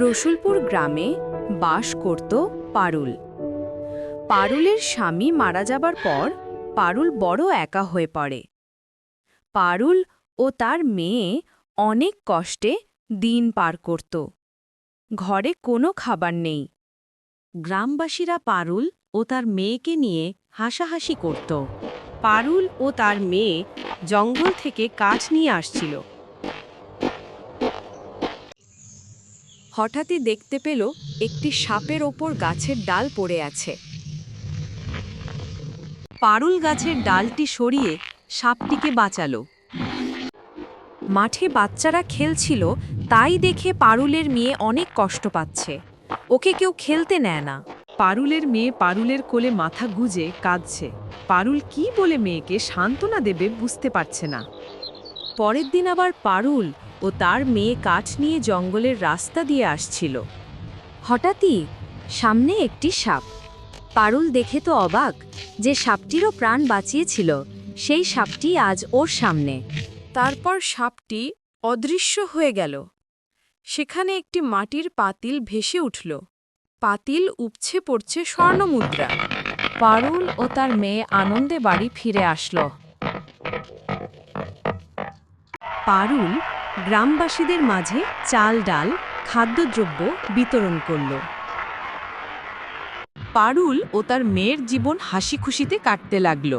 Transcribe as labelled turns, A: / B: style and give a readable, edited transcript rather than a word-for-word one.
A: রসুলপুর গ্রামে বাস করত পারুল। পারুলের স্বামী মারা যাবার পর পারুল বড় একা হয়ে পড়ে। পারুল ও তার মেয়ে অনেক কষ্টে দিন পার করত। ঘরে কোনো খাবার নেই।
B: গ্রামবাসীরা পারুল ও তার মেয়েকে নিয়ে হাসাহাসি করত। পারুল ও তার মেয়ে জঙ্গল থেকে কাঠ নিয়ে আসছিল।
A: হঠাৎই দেখতে পেল একটি সাপের ওপর গাছের ডাল পড়ে আছে।
B: পারুল গাছের ডালটি সরিয়ে সাপটিকে বাঁচালো।
A: মাঠে বাচ্চারা খেলছিল, তাই দেখে পারুলের মেয়ে অনেক কষ্ট পাচ্ছে। ওকে কেউ খেলতে নেয় না।
B: পারুলের মেয়ে পারুলের কোলে মাথা গুজে কাঁদছে। পারুল কি বলে মেয়েকে সান্ত্বনা দেবে বুঝতে পারছে না।
A: পরের দিন আবার পারুল ও তার মেয়ে কাঠ নিয়ে জঙ্গলের রাস্তা দিয়ে আসছিল। হঠাৎই সামনে একটি সাপ। পারুল দেখে তো অবাক যে সাপটিরও প্রাণ বাঁচিয়েছিল সেই সাপটি আজ ওর সামনে। তারপর সাপটি অদৃশ্য হয়ে গেল। সেখানে একটি মাটির পাতিল ভেসে উঠল। পাতিল উপছে পড়ছে স্বর্ণমুদ্রা। পারুল ও তার মেয়ে আনন্দে বাড়ি ফিরে আসলো।
B: পারুল গ্রামবাসীদের মাঝে চাল ডাল খাদ্যদ্রব্য বিতরণ করল। পারুল ও তার মেয়ের জীবন হাসি খুশিতে কাটতে লাগলো।